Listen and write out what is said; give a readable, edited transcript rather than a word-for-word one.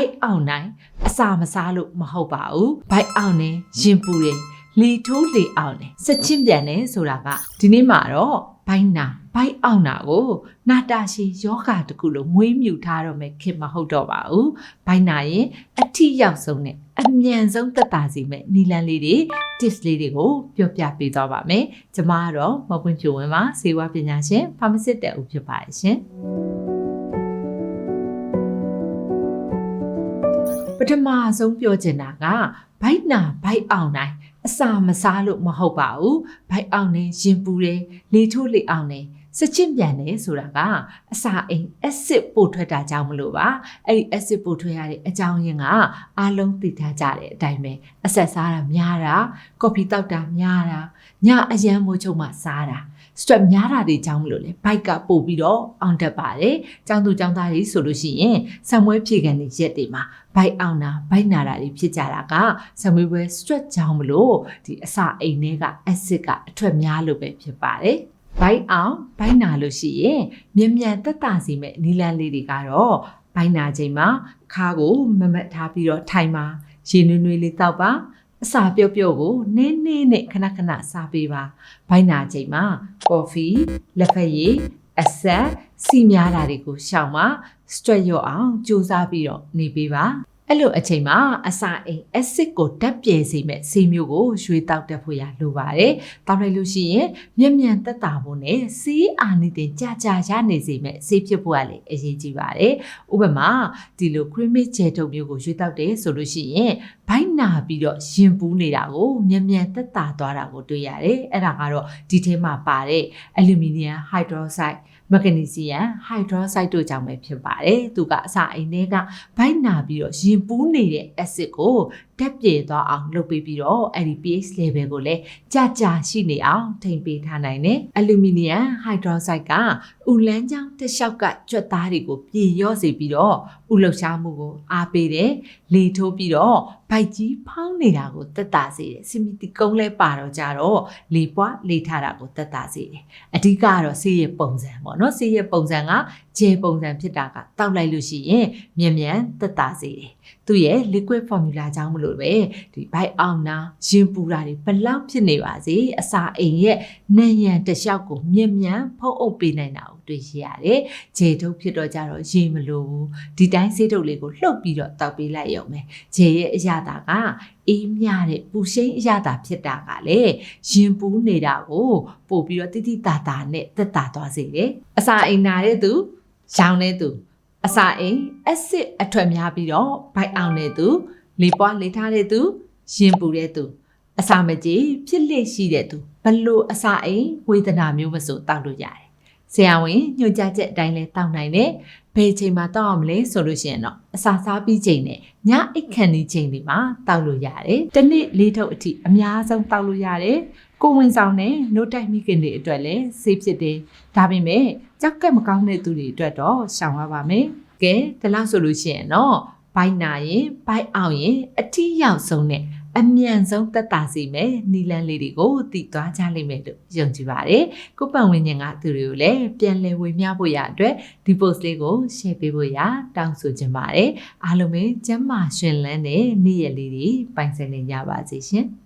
က်အောင်နိုင်အစာမစားလို့မဟုတ်ပါဘူးဘိုက်အောင်နေရင်ပူတယ်လေထိုးလေအောင်နေစက်ချင်းပြန်နေဆိုတာကဒီနေ့မှာတော့ဘိုက်နာဘိုက်အောင်နာကိုနာတာရှည်ယောဂတခုလို့မွေးမြူထားတော့မယ်ခင်မဟုတ်တော့ပါဘူးဘိုက်နာရင်အထီရောက်ဆုံးနဲ့အမြန်ဆုံးသက်သာစေမယ့်နီလန်လေးတွေ tips လေးတွေကိုပြောပြပေးသွားပါမယ်ကျွန်မကတော့မပွင့်ဖြူဝင်ပါဆေးဝါးပညာရှင်ဖာမစစ်တဲ့ဦးဖြစ်ပါတယ်ရှင်ပထမဆုံးပြောချင်တာကဘိုက်နာဘိုက်အောင်နိုင်အစာမစားလို့မဟုတ်ပါဘူးဘိုက်အောင်နေရင်ပူတယ်လေထိုးလေအောင်နေစချင်ပြန်နေဆိုတာကအစာအိမ် acid ပို့ထွက်တာကြောင့်မလို့ပါအဲ့ဒီ acid ပို့ထွက်ရတဲ့အကြောင်းရင်းကအားလုံးသိထားကြတဲ့အတိုင်းပဲအဆက်စားတာများတာကော်ဖီတောက်တာများတာညအရန်မိုးချုံမှစားတာstress များတာတွေကြောင့်မလို့လေဘိုက်ကပို့ပြီးတော့အောင်တတ်ပါတယ်ကျောင်းသူကျောင်းသားတွေဆိုလို့ရှိရင်ဆံမွေးဖြည့်ကန်တဲ့ရက်တွေမှာဘိုက်အောင်တာဘိုက်နာတာတွေဖြစ်ကြတာကဆံမွေးပွဲ stress ကြောင့်မလို့ဒီအစာအိမ်တွေက acid ကအထွက်များလို့ပဲဖြစ်ပါတယ်ဘိုက်အောင်ဘိုက်နာလို့ရှိရင်မြန်သက်သာစေမဲ့နီလန်းလေးတွေကတော့ဘိုက်နာချိန်မှာခါကိုမမတ်ထားပြီးတော့ထိုင်ပါရေနွေးနွေးလေးတောက်ပါအစာပြုတ်ကိုနင်းနဲ့ခဏစားပေးပါဘိုက်နာချိန်မှာကော်ဖီလက်ဖက်ရည်အဆက်စီများတာတွေကိုရှောင်ပါ stress ရော့အောင်ကြိုးစားပြီးတော့နေပေးပါအဲ့လိုအချိန်မှာအစာအိမ် acid ကိုဓာတ်ပြေစေမဲ့ဆေးမျိုးကိုရွေးတောက်တတ်ဖို့ရလိုပါတယ်။တောက်လိုက်လို့ရှိရင်မြန်သက်သာဖို့နဲ့ဆေးအာနိသင်ကြာရနေစေမဲ့ဆေးဖြစ်ဖို့ကလည်းအရေးကြီးပါတယ်။ဥပမာဒီလို creamy gel ထုတ်မျိုးကိုရွေးတောက်တယ်ဆိုလို့ရှိရင်ဘိုက်နာပြီးတော့ရင်ပူးနေတာကိုမြန်သက်သာသွားတာကိုတွေ့ရတယ်။အဲ့ဒါကတော့ဒီထဲမှာပါတဲ့အလူမီနီယမ်ဟိုက်ဒရိုဆိုက်မက်ဂနီဆီယမ်ဟိုက်ဒရိုဆိုက်တို့ကြောင့်ပဲဖြစ်ပါတယ်။သူကအစာအိမ်တွေကဘိုက်နာပြီးတော့ရင်ပူးနေတဲ့ acid ကိုဓာတ်ပြေသွားအောင်လုပ်ပေးပြီးတော့အဲ့ဒီ pH level ကိုလည်းကြာရှိနေအောင်ထိန်းပေးထားနိုင်တယ်။အလူမီနီယမ်ဟိုက်ဒရိုဆိုက်ကဥလန်းချောင်းတစ်လျှောက်ကကြွက်သားတွေကိုပြေရော့စေပြီးတော့ဥလှုပ်ရှားမှုကိုအားပေးတယ်။လေထိုးပြီးတော့ဘိုက်ကြီးဖောင်းနေတာကိုသက်သာစေတယ်။စီမီတီကုန်းလဲပါတော့ကြတော့လေပွားလေထားတာကိုသက်သာစေတယ်။အဓိကကတော့ဆေးရဲ့ပုံစံပေါ့နော်။ဆေးရဲ့ပုံစံကဂျယ်ပုံစံဖြစ်တာကတောက်လိုက်လို့ရှိရင်မြန်သက်သာစေတယ်။သူရဲ့ liquid formula ကြောင့်မလို့ပဲဒီဘိုက်အောင်နာရင်ပူတာတွေဘလောက်ဖြစ်နေပါစေအစာအိမ်ရဲ့နံရံတစ်လျှောက်ကိုမြန်ဖုံးအုပ်ပေးနိုင်တာကိုတွေ့ရရတယ်။ဂျယ်ထုတ်ဖြစ်တော့ကြတော့ရေမလို့ဘူးဒီတိုင်းဆေးထုတ်လေးကိုလှုပ်ပြီးတော့တောက်ပေးလိုက်ရုံပဲဂျယ်ရဲ့အရာတာကအေးမြတဲ့ပူရှိန်အရာတာဖြစ်တာကလေရင်ပူနေတာကိုပို့ပြီးတော့တိတာနဲ့သက်သာသွားစေတယ်။အစာအိမ်နာတဲ့သူရောင်တဲ့သူအစာအိမ် acid အထွက်များပြီးတော့ဘိုက်အောင်တဲ့သူလေပွားလေထားတဲ့သူရင်ပူတဲ့သူအစာမကြေဖြစ်လက်ရှိတဲ့သူဘလို့အစာအိမ်ဝေဒနာမျိုးမဆိုတောက်လို့ရတယ်ဆရာဝန်ညွှန်ကြားချက်အတိုင်းလဲတောက်နိုင်တယ်ဘယ်ချိန်မှာတောက်အောင်မလဲဆိုလို့ရှိရင်တော့အစာစားပြီးချိန်နဲ့ညအိတ်ခန့်ဒီချိန်တွေမှာတောက်လို့ရတယ်တစ်နေ့လေးထုတ်အထိအများဆုံးတောက်လို့ရတယ်ကိုဝင်ဆောင်နဲ့နို့တိုက်မိခင်တွေအတွက်လည်းဆေးဖြစ်တယ်ဒါပေမဲ့ကြောက်ကက်မကောင်းတဲ့သူတွေအတွက်တော့ရှောင်ရပါမယ်ကဲဒီလောက်ဆိုလို့ရှိရင်တော့ဘိုက်နာရင်ဘိုက်အောင်ရင်အထီးရောက်ဆုံးနဲ့အမြန်ဆုံးသက်သာစေမယ်နီလန်းလေးတွေကိုသိသွားကြလိမ့်မယ်လို့ယုံကြည်ပါတယ်ကိုပတ်ဝန်းကျင်ကသူတွေကိုလည်းပြန်လည်ဝေမျှဖို့ရအတွက်ဒီ post လေးကို share ပေးဖို့ရတောင်းဆိုချင်ပါတယ်အားလုံးပဲကျမ်းမာရှင်လန်းတဲ့နေ့ရက်လေးတွေပိုင်ဆိုင်နေကြပါစေရှင်